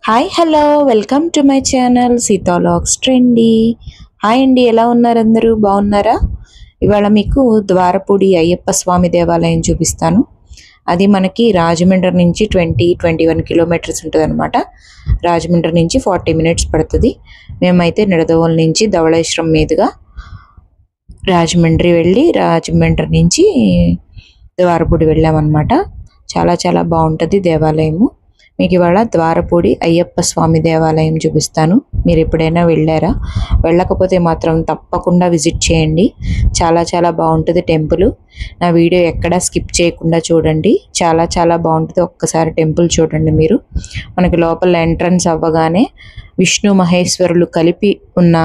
Hi hello welcome to my channel Sita vlogs trendy. Hi అండి, ఎలా ఉన్నారు? అందరూ బాగున్నారా? ఇవాళ మీకు ద్వారపూడి అయ్యప్ప స్వామి దేవాలయం చూపిస్తాను. అది మనకి రాజమండ్రి నుంచి 21 కిలోమీటర్స్ ఉంటుంది అనమాట. రాజమండ్రి నుంచి 40 మినిట్స్ పడుతుంది. మేమైతే నిడదవోలు నుంచి ధవళేశ్వరం మీదుగా రాజమండ్రి వెళ్ళి రాజమండ్రి నుంచి ద్వారపూడి వెళ్ళామన్నమాట. చాలా చాలా బాగుంటుంది దేవాలయము. మీకు ఇవాళ ద్వారపూడి అయ్యప్ప స్వామి దేవాలయం చూపిస్తాను. మీరు ఎప్పుడైనా వెళ్ళారా? వెళ్ళకపోతే మాత్రం తప్పకుండా విజిట్ చేయండి. చాలా చాలా బాగుంటుంది టెంపుల్. నా వీడియో ఎక్కడా స్కిప్ చేయకుండా చూడండి. చాలా చాలా బాగుంటుంది. ఒక్కసారి టెంపుల్ చూడండి మీరు. మనకి లోపల ఎంట్రన్స్ అవ్వగానే విష్ణు మహేశ్వరులు కలిపి ఉన్న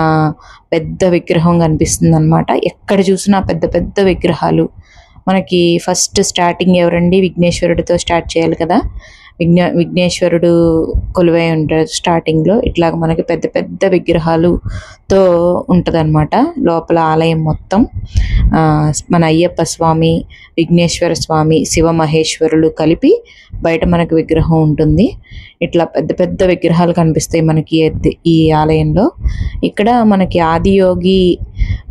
పెద్ద విగ్రహం కనిపిస్తుంది అనమాట. ఎక్కడ చూసినా పెద్ద పెద్ద విగ్రహాలు. మనకి ఫస్ట్ స్టార్టింగ్ ఎవరండి? విఘ్నేశ్వరుడితో స్టార్ట్ చేయాలి కదా. విఘ్నేశ్వరుడు కొలువై ఉంటాడు స్టార్టింగ్లో. ఇట్లాగ మనకి పెద్ద పెద్ద విగ్రహాలుతో ఉంటుంది అనమాట లోపల ఆలయం మొత్తం. మన అయ్యప్ప స్వామి, విఘ్నేశ్వర స్వామి, శివ మహేశ్వరులు కలిపి బయట మనకు విగ్రహం ఉంటుంది. ఇట్లా పెద్ద పెద్ద విగ్రహాలు కనిపిస్తాయి మనకి ఈ ఆలయంలో. ఇక్కడ మనకి ఆదియోగి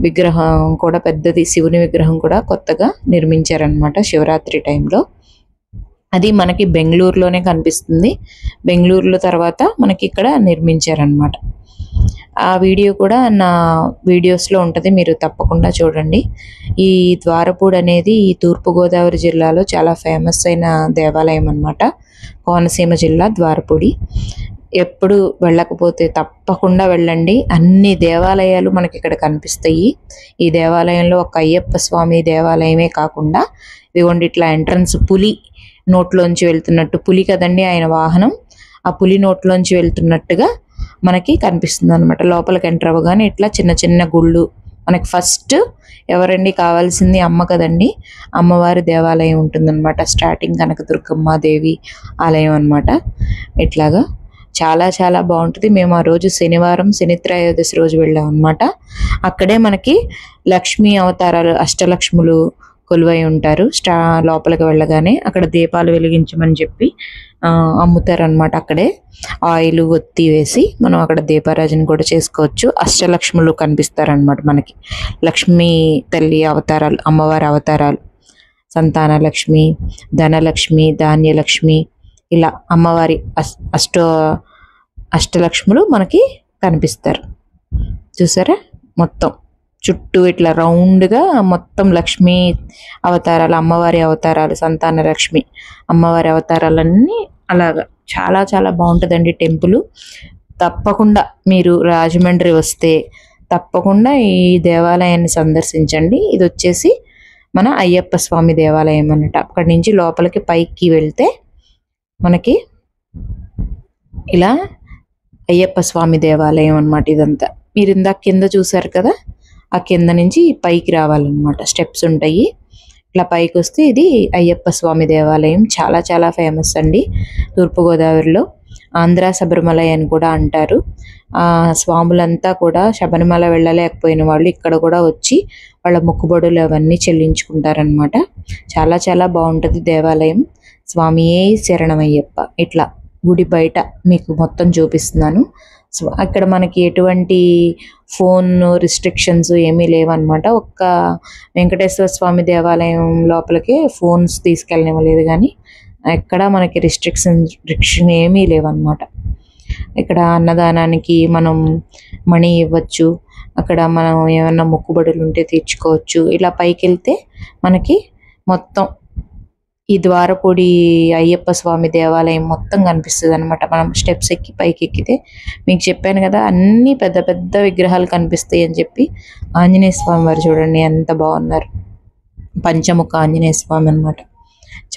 విగ్రహం కూడా పెద్దది, శివుని విగ్రహం కూడా కొత్తగా నిర్మించారనమాట శివరాత్రి టైంలో. అది మనకి బెంగళూరులోనే కనిపిస్తుంది. బెంగళూరులో తర్వాత మనకి ఇక్కడ నిర్మించారనమాట. ఆ వీడియో కూడా నా వీడియోస్లో ఉంటుంది, మీరు తప్పకుండా చూడండి. ఈ ద్వారపూడి అనేది ఈ తూర్పుగోదావరి జిల్లాలో చాలా ఫేమస్ అయిన దేవాలయం అనమాట. కోనసీమ జిల్లా ద్వారపూడి. ఎప్పుడు వెళ్ళకపోతే తప్పకుండా వెళ్ళండి. అన్ని దేవాలయాలు మనకి ఇక్కడ కనిపిస్తాయి. ఈ దేవాలయంలో ఒక అయ్యప్ప స్వామి దేవాలయమే కాకుండా ఇదిగోండి ఇట్లా ఎంట్రన్స్ పులి నోట్లోంచి వెళ్తున్నట్టు, పులి కదండి ఆయన వాహనం, ఆ పులి నోట్లోంచి వెళ్తున్నట్టుగా మనకి కనిపిస్తుంది అనమాట. లోపలికి ఎంటర్ అవ్వగానే ఇట్లా చిన్న చిన్న గుళ్ళు. మనకి ఫస్ట్ ఎవరండి కావాల్సింది? అమ్మ కదండి. అమ్మవారి దేవాలయం ఉంటుందన్నమాట. స్టార్టింగ్ కనకదుర్గమ్మ దేవి ఆలయం అనమాట. ఇట్లాగా చాలా చాలా బాగుంటుంది. మేము ఆ రోజు శనివారం శనిత్రయోదశి రోజు వెళ్ళాం అనమాట. అక్కడే మనకి లక్ష్మీ అవతారాలు, అష్టలక్ష్ములు కొలువై ఉంటారు. లోపలికి వెళ్ళగానే అక్కడ దీపాలు వెలిగించమని చెప్పి అమ్ముతారనమాట. అక్కడే ఆయిల్ ఒత్తి వేసి మనం అక్కడ దీపారాజన కూడా చేసుకోవచ్చు. అష్టలక్ష్ములు కనిపిస్తారనమాట మనకి. లక్ష్మీ తల్లి అవతారాలు, అమ్మవారి అవతారాలు, సంతాన లక్ష్మి, ధనలక్ష్మి, ధాన్యలక్ష్మి, ఇలా అమ్మవారి అష్టలక్ష్ములు మనకి కనిపిస్తారు. చూసారా? మొత్తం చుట్టూ ఇట్లా రౌండ్గా మొత్తం లక్ష్మీ అవతారాలు, అమ్మవారి అవతారాలు, సంతాన లక్ష్మి, అమ్మవారి అవతారాలన్నీ అలాగా చాలా చాలా బాగుంటుందండి టెంపుల్. తప్పకుండా మీరు రాజమండ్రి వస్తే తప్పకుండా ఈ దేవాలయాన్ని సందర్శించండి. ఇది వచ్చేసి మన అయ్యప్ప స్వామి దేవాలయం అన్నమాట. అక్కడి నుంచి లోపలికి పైకి వెళ్తే మనకి ఇలా అయ్యప్ప స్వామి దేవాలయం అన్నమాట. ఇదంతా మీరు ఇందాక కింద చూసారు కదా, ఆ కింద నుంచి పైకి రావాలన్నమాట. స్టెప్స్ ఉంటాయి. ఇట్లా పైకి వస్తే ఇది అయ్యప్ప స్వామి దేవాలయం. చాలా చాలా ఫేమస్ అండి తూర్పుగోదావరిలో. ఆంధ్ర శబరిమల అని కూడా అంటారు. స్వాములంతా కూడా శబరిమల వెళ్ళలేకపోయిన వాళ్ళు ఇక్కడ కూడా వచ్చి వాళ్ళ మొక్కుబడులు అవన్నీ చెల్లించుకుంటారనమాట. చాలా చాలా బాగుంటుంది దేవాలయం. స్వామియే శరణమయ్యప్ప. ఇట్లా గుడి బయట మీకు మొత్తం చూపిస్తున్నాను. అక్కడ మనకి ఎటువంటి ఫోన్ రిస్ట్రిక్షన్స్ ఏమీ లేవన్నమాట. ఒక్క వెంకటేశ్వర స్వామి దేవాలయం లోపలికి ఫోన్స్ తీసుకెళ్ళనివ్వలేదు, కానీ ఎక్కడ మనకి రిస్ట్రిక్షన్ ఏమీ లేవన్నమాట. ఇక్కడ అన్నదానానికి మనం మనీ ఇవ్వచ్చు. అక్కడ మనం ఏమన్నా మొక్కుబడులు ఉంటే తీర్చుకోవచ్చు. ఇలా పైకి వెళ్తే మనకి మొత్తం ఈ ద్వారపూడి అయ్యప్ప స్వామి దేవాలయం మొత్తం కనిపిస్తుంది అనమాట. మనం స్టెప్స్ ఎక్కి పైకి ఎక్కితే మీకు చెప్పాను కదా అన్ని పెద్ద పెద్ద విగ్రహాలు కనిపిస్తాయి అని చెప్పి. ఆంజనేయ స్వామి వారు చూడండి ఎంత బాగున్నారు. పంచముఖ ఆంజనేయ స్వామి అనమాట.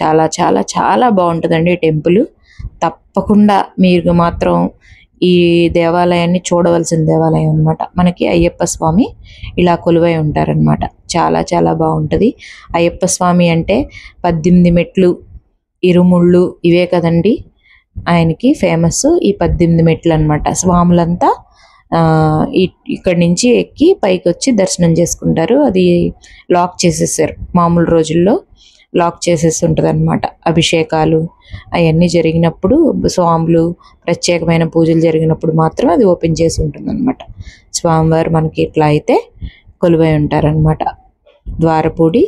చాలా చాలా చాలా బాగుంటుందండి టెంపుల్. తప్పకుండా మీరు మాత్రం ఈ దేవాలయాన్ని చూడవలసిన దేవాలయం అనమాట. మనకి అయ్యప్ప స్వామి ఇలా కొలువై ఉంటారనమాట. చాలా చాలా బాగుంటుంది. అయ్యప్ప స్వామి అంటే 18 మెట్లు, ఇరుముళ్ళు ఇవే కదండి ఆయనకి ఫేమస్. ఈ 18 మెట్లు అనమాట. స్వాములంతా ఇక్కడి నుంచి ఎక్కి పైకి వచ్చి దర్శనం చేసుకుంటారు. అది లాక్ చేసేసారు మామూలు రోజుల్లో. లాక్ చేసేసి ఉంటుంది అనమాట. అభిషేకాలు అవన్నీ జరిగినప్పుడు, స్వాములు ప్రత్యేకమైన పూజలు జరిగినప్పుడు మాత్రం అది ఓపెన్ చేసి ఉంటుంది అనమాట. స్వామివారు మనకి ఇట్లా అయితే కొలువై ఉంటారనమాట. ద్వారపూడి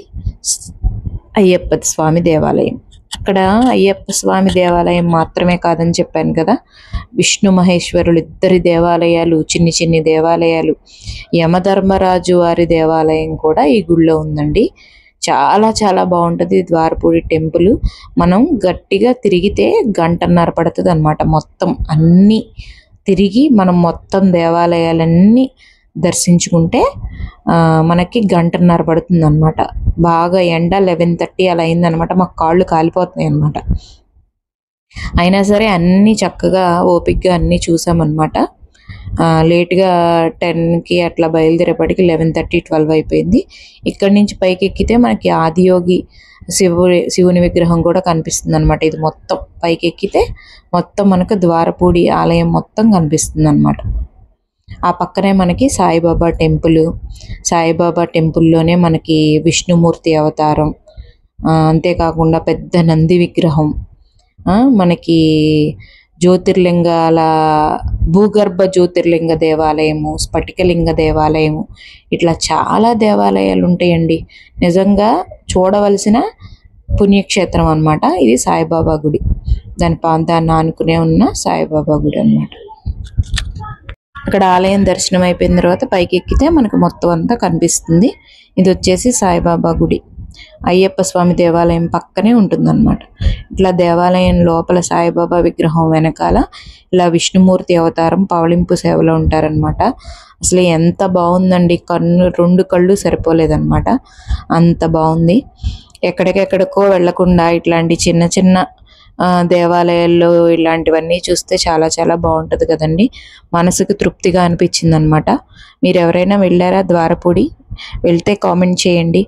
అయ్యప్ప స్వామి దేవాలయం. ఇక్కడ అయ్యప్ప స్వామి దేవాలయం మాత్రమే కాదని చెప్పాను కదా, విష్ణు మహేశ్వరులు ఇద్దరి దేవాలయాలు, చిన్ని చిన్ని దేవాలయాలు, యమధర్మరాజు వారి దేవాలయం కూడా ఈ గుళ్ళో ఉందండి. చాలా చాలా బాగుంటుంది ద్వారపూడి టెంపుల్. మనం గట్టిగా తిరిగితే 1.5 గంట పడుతుంది అనమాట. మొత్తం అన్నీ తిరిగి మనం మొత్తం దేవాలయాలన్నీ దర్శించుకుంటే మనకి 1.5 గంట పడుతుంది అనమాట. బాగా ఎండ 11:30 అలా అయిందనమాట. మాకు కాళ్ళు కాలిపోతున్నాయి అనమాట. అయినా సరే అన్నీ చక్కగా ఓపిక్గా అన్నీ చూసామన్నమాట. లేట్గా 10కి అట్లా బయలుదేరేపటికి 11:30, 12 అయిపోయింది. ఇక్కడి నుంచి పైకి ఎక్కితే మనకి ఆదియోగి శివుని విగ్రహం కూడా కనిపిస్తుంది అనమాట. ఇది మొత్తం పైకి ఎక్కితే మొత్తం మనకు ద్వారపూడి ఆలయం మొత్తం కనిపిస్తుంది అనమాట. ఆ పక్కనే మనకి సాయిబాబా టెంపుల్. సాయిబాబా టెంపుల్లోనే మనకి విష్ణుమూర్తి అవతారం, అంతేకాకుండా పెద్ద నంది విగ్రహం, మనకి జ్యోతిర్లింగాల భూగర్భ జ్యోతిర్లింగ దేవాలయము, స్ఫటికలింగ దేవాలయము, ఇట్లా చాలా దేవాలయాలు ఉంటాయండి. నిజంగా చూడవలసిన పుణ్యక్షేత్రం అన్నమాట ఇది సాయిబాబా గుడి. దాన్ని ఆనుకునే ఉన్న సాయిబాబా గుడి అన్నమాట. అక్కడ ఆలయం దర్శనం అయిపోయిన తర్వాత పైకి ఎక్కితే మనకు మొత్తం అంతా కనిపిస్తుంది. ఇది వచ్చేసి సాయిబాబా గుడి. అయ్యప్ప స్వామి దేవాలయం పక్కనే ఉంటుందన్నమాట. ఇట్లా దేవాలయం లోపల సాయిబాబా విగ్రహం వెనకాల ఇలా విష్ణుమూర్తి అవతారం పవళింపు సేవలో ఉంటారనమాట. అసలు ఎంత బాగుందండి, 2 కళ్ళు సరిపోలేదన్నమాట, అంత బాగుంది. ఎక్కడికెక్కడికో వెళ్లకుండా ఇట్లాంటి చిన్న చిన్న దేవాలయాల్లో ఇలాంటివన్నీ చూస్తే చాలా చాలా బాగుంటుంది కదండి. మనసుకు తృప్తిగా అనిపించింది అనమాట. మీరు ఎవరైనా వెళ్ళారా ద్వారపూడి? వెళ్తే కామెంట్ చేయండి.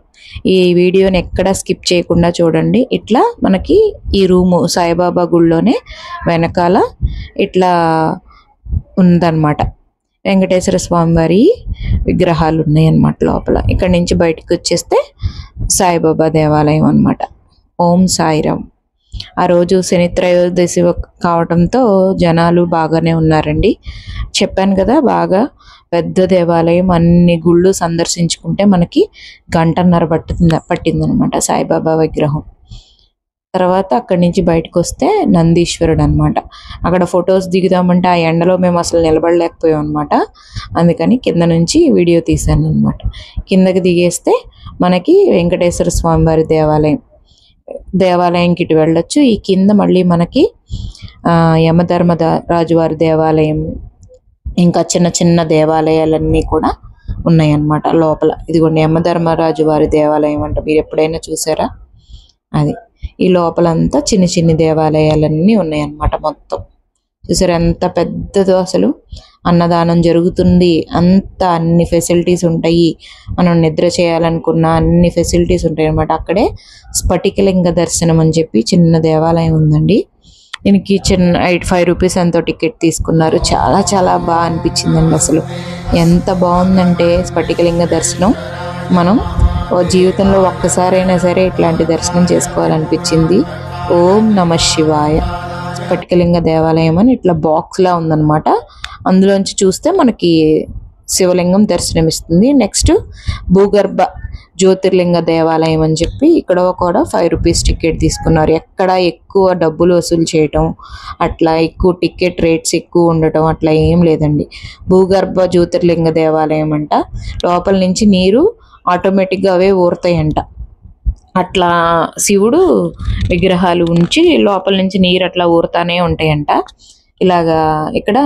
ఈ వీడియోని ఎక్కడా స్కిప్ చేయకుండా చూడండి. ఇట్లా మనకి ఈ రూము సాయిబాబా గుళ్ళోనే వెనకాల ఇట్లా ఉందన్నమాట. వెంకటేశ్వర స్వామి వారి విగ్రహాలు ఉన్నాయన్నమాట లోపల. ఇక్కడ నుంచి బయటకు వచ్చేస్తే సాయిబాబా దేవాలయం అన్నమాట. ఓం సాయిరామ్. ఆ రోజు శని త్రయోదశి కావడంతో జనాలు బాగానే ఉన్నారండి. చెప్పాను కదా, బాగా పెద్ద దేవాలయం, అన్ని గుళ్ళు సందర్శించుకుంటే మనకి 1.5 గంట పట్టిందనమాట సాయిబాబా విగ్రహం. తర్వాత అక్కడి నుంచి బయటకు వస్తే నందీశ్వరుడు అనమాట. అక్కడ ఫొటోస్ దిగుదామంటే ఆ ఎండలో మేము అసలు నిలబడలేకపోయాం అనమాట. అందుకని కింద నుంచి వీడియో తీశాను అనమాట. కిందకి దిగేస్తే మనకి వెంకటేశ్వర స్వామి వారి దేవాలయంకి ఇటు వెళ్ళొచ్చు. ఈ కింద మళ్ళీ మనకి యమధర్మరాజు వారి దేవాలయం, ఇంకా చిన్న చిన్న దేవాలయాలన్నీ కూడా ఉన్నాయన్నమాట లోపల. ఇదిగోండి యమధర్మరాజు వారి దేవాలయం అంట. మీరు ఎప్పుడైనా చూసారా? అది ఈ లోపలంతా చిన్న చిన్న దేవాలయాలన్నీ ఉన్నాయన్నమాట. మొత్తం చూసారా ఎంత పెద్దదో. అసలు అన్నదానం జరుగుతుంది, అన్ని ఫెసిలిటీస్ ఉంటాయి. మనం నిద్ర చేయాలనుకున్న అన్ని ఫెసిలిటీస్ ఉంటాయి అన్నమాట. అక్కడే స్ఫటికలింగ దర్శనం అని చెప్పి చిన్న దేవాలయం ఉందండి. దీనికి 5 రూపీస్ ఎంతో టికెట్ తీసుకున్నారు. చాలా చాలా బాగా అనిపించిందండి. అసలు ఎంత బాగుందంటే స్ఫటికలింగ దర్శనం మనం జీవితంలో ఒక్కసారైనా సరే ఇట్లాంటి దర్శనం చేసుకోవాలనిపించింది. ఓం నమ శివాయ. స్ఫటికలింగ దేవాలయం అని ఇట్లా బాక్స్లా ఉందన్నమాట. అందులోంచి చూస్తే మనకి శివలింగం దర్శనమిస్తుంది. నెక్స్ట్ భూగర్భ జ్యోతిర్లింగ దేవాలయం అని చెప్పి ఇక్కడ కూడా 5 రూపీస్ టికెట్ తీసుకున్నారు. ఎక్కడ ఎక్కువ డబ్బులు వసూలు చేయటం, అట్లా ఎక్కువ టికెట్ రేట్స్ ఎక్కువ ఉండటం అట్లా ఏం లేదండి. భూగర్భ జ్యోతిర్లింగ దేవాలయం అంట. లోపల నుంచి నీరు ఆటోమేటిక్గా అవే ఊరుతాయంట. అట్లా శివుడు విగ్రహాలు ఉంచి లోపల నుంచి నీరు అట్లా ఊరుతానే ఉంటాయంట. ఇలాగా ఇక్కడ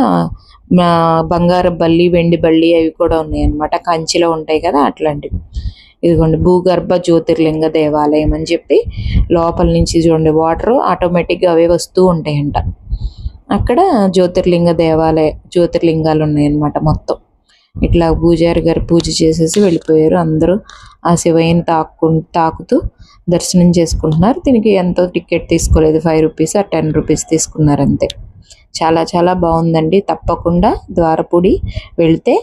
బంగారు బల్లి, వెండి బల్లి అవి కూడా ఉన్నాయన్నమాట. కంచిలో ఉంటాయి కదా అట్లాంటివి. ఇదిగోండి భూగర్భ జ్యోతిర్లింగ దేవాలయం అని చెప్పి లోపల నుంచి చూడండి వాటర్ ఆటోమేటిక్గా అవే వస్తూ ఉంటాయంట. అక్కడ జ్యోతిర్లింగాలు ఉన్నాయన్నమాట. మొత్తం ఇట్లా పూజారి గారు పూజ చేసేసి వెళ్ళిపోయారు. అందరూ ఆ శివయ్యని తాకుతూ దర్శనం చేసుకుంటున్నారు. దీనికి ఎంతో టికెట్ తీసుకోలేదు, 5 రూపీస్ 10 రూపీస్ తీసుకున్నారు అంతే. చాలా చాలా బాగుందండి. తప్పకుండా ద్వారపూడి వెళ్తే,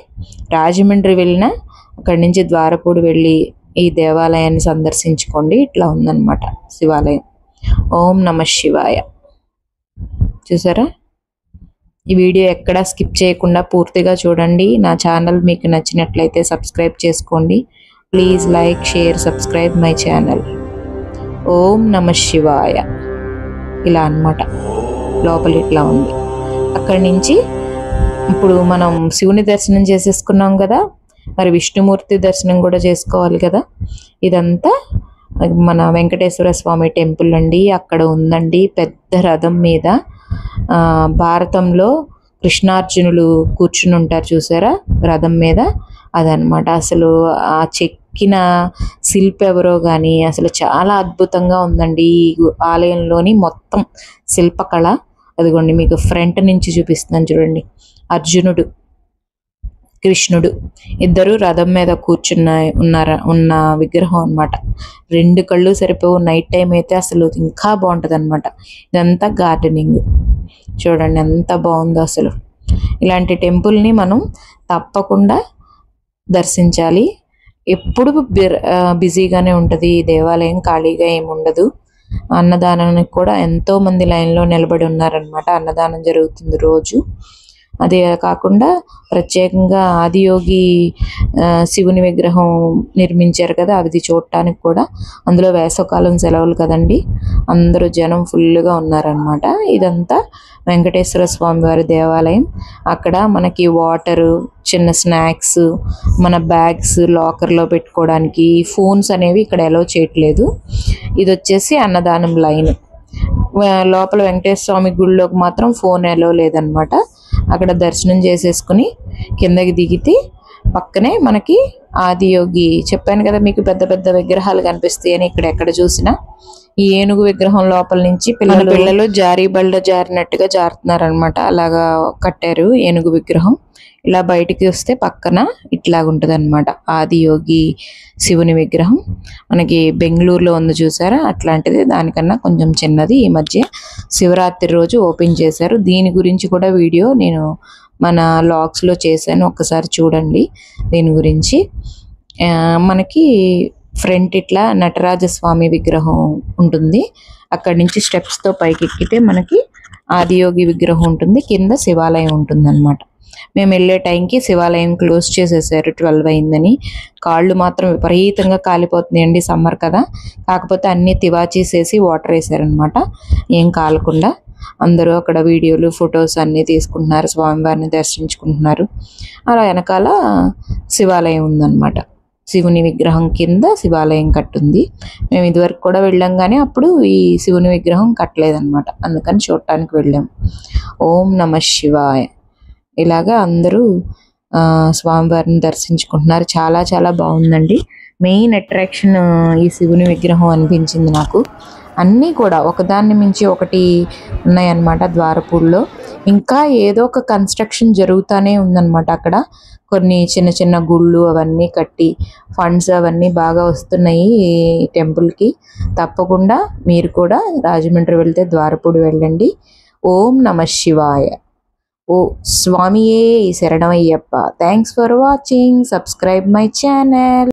రాజమండ్రి వెళ్ళినా అక్కడి నుంచి ద్వారపూడి వెళ్ళి ఈ దేవాలయాన్ని సందర్శించుకోండి. ఇట్లా ఉందన్నమాట శివాలయం. ఓం నమః శివాయ. చూసారా? ఈ వీడియో ఎక్కడా స్కిప్ చేయకుండా పూర్తిగా చూడండి. నా ఛానల్ మీకు నచ్చినట్లయితే సబ్స్క్రైబ్ చేసుకోండి. Please like, share, subscribe my channel. ఓం నమః శివాయ. ఇలా అన్నమాట. లోపల ఇట్లా ఉంది. అక్కడి నుంచి ఇప్పుడు మనం శివుని దర్శనం చేసేసుకున్నాం కదా, మరి విష్ణుమూర్తి దర్శనం కూడా చేసుకోవాలి కదా. ఇదంతా మన వెంకటేశ్వర స్వామి టెంపుల్ అండి. అక్కడ ఉందండి పెద్ద రథం మీద భారతంలో కృష్ణార్జునులు కూర్చుని ఉంటారు చూసారా రథం మీద, అదనమాట. అసలు ఆ చెక్కిన శిల్పి ఎవరో కానీ అసలు చాలా అద్భుతంగా ఉందండి ఈ ఆలయంలోని మొత్తం శిల్పకళ. అదిగోండి మీకు ఫ్రంట్ నుంచి చూపిస్తున్నాను చూడండి. అర్జునుడు, కృష్ణుడు ఇద్దరు రథం మీద ఉన్న విగ్రహం అన్నమాట. 2 కళ్ళు సరిపోవు. నైట్ టైం అయితే అసలు ఇంకా బాగుంటుంది అనమాట. ఇదంతా గార్డెనింగ్ చూడండి ఎంత బాగుందో అసలు. ఇలాంటి టెంపుల్ని మనం తప్పకుండా దర్శించాలి. ఎప్పుడు బిజీగానే ఉంటుంది ఈ దేవాలయం, ఖాళీగా ఏమి ఉండదు. అన్నదానానికి కూడా ఎంతోమంది లైన్లో నిలబడి ఉన్నారనమాట. అన్నదానం జరుగుతుంది రోజు. అదే కాకుండా ప్రత్యేకంగా ఆదియోగి శివుని విగ్రహం నిర్మించారు కదా, అది చూడటానికి కూడా. అందులో వేసవకాలం సెలవులు కదండి, అందరూ జనం ఫుల్గా ఉన్నారనమాట. ఇదంతా వెంకటేశ్వర స్వామి వారి దేవాలయం. అక్కడ మనకి వాటరు, చిన్న స్నాక్స్, మన బ్యాగ్స్ లాకర్లో పెట్టుకోవడానికి, ఫోన్స్ అనేవి ఇక్కడ అలౌ చేయట్లేదు. ఇది వచ్చేసి అన్నదానం లైన్. లోపల వెంకటేశ్వర స్వామి గుడిలోకి మాత్రం ఫోన్ అలౌ లేదనమాట. అక్కడ దర్శనం చేసేసుకుని కిందకి దిగితే పక్కనే మనకి ఆదియోగి, చెప్పాను కదా మీకు పెద్ద పెద్ద విగ్రహాలు కనిపిస్తాయని. ఇక్కడ ఎక్కడ చూసినా ఈ ఏనుగు విగ్రహం లోపల నుంచి పిల్లలు జారీ బళ్ళ జారినట్టుగా జారుతున్నారనమాట. అలాగా కట్టారు ఏనుగు విగ్రహం. ఇలా బయటికి వస్తే పక్కన ఇట్లాగుంటుంది అనమాట ఆదియోగి శివుని విగ్రహం. మనకి బెంగళూరులో ఉంది చూసారా, అట్లాంటిది. దానికన్నా కొంచెం చిన్నది. ఈ మధ్య శివరాత్రి రోజు ఓపెన్ చేశారు. దీని గురించి కూడా వీడియో నేను మన లాగ్స్లో చేశాను, ఒక్కసారి చూడండి దీని గురించి. మనకి ఫ్రంట్ ఇట్లా నటరాజస్వామి విగ్రహం ఉంటుంది. అక్కడి నుంచి స్టెప్స్తో పైకి ఎక్కితే మనకి ఆదియోగి విగ్రహం ఉంటుంది, కింద శివాలయం ఉంటుంది అనమాట. మేము వెళ్ళే టైంకి శివాలయం క్లోజ్ చేసేసారు, 12 అయిందని. కాళ్ళు మాత్రం విపరీతంగా కాలిపోతున్నాయండి, సమ్మర్ కదా. కాకపోతే అన్నీ తివాచేసేసి వాటర్ వేసారనమాట, ఏం కాలకుండా. అందరూ అక్కడ వీడియోలు, ఫొటోస్ అన్నీ తీసుకుంటున్నారు, స్వామివారిని దర్శించుకుంటున్నారు. అలా వెనకాల శివాలయం ఉందన్నమాట. శివుని విగ్రహం కింద శివాలయం కట్టుంది. మేము ఇదివరకు కూడా వెళ్ళాం, కానీ అప్పుడు ఈ శివుని విగ్రహం కట్టలేదన్నమాట, అందుకని చూడటానికి వెళ్ళాం. ఓం నమః శివాయ. ఇలాగా అందరూ స్వామివారిని దర్శించుకుంటున్నారు. చాలా చాలా బాగుందండి. మెయిన్ అట్రాక్షన్ ఈ శివుని విగ్రహం అనిపించింది నాకు. అన్నీ కూడా ఒకదాన్ని మించి ఒకటి ఉన్నాయన్నమాట ద్వారపూడిలో. ఇంకా ఏదో ఒక కన్స్ట్రక్షన్ జరుగుతూనే ఉందన్నమాట అక్కడ. కొన్ని చిన్న చిన్న గుళ్ళు అవన్నీ కట్టి ఫండ్స్ అవన్నీ బాగా వస్తున్నాయి ఈ టెంపుల్కి. తప్పకుండా మీరు కూడా రాజమండ్రి వెళ్తే ద్వారపూడి వెళ్ళండి. ఓం నమః శివాయ. ఓ స్వామియే శరణమయ్యప్ప. Thanks for watching. Subscribe my channel.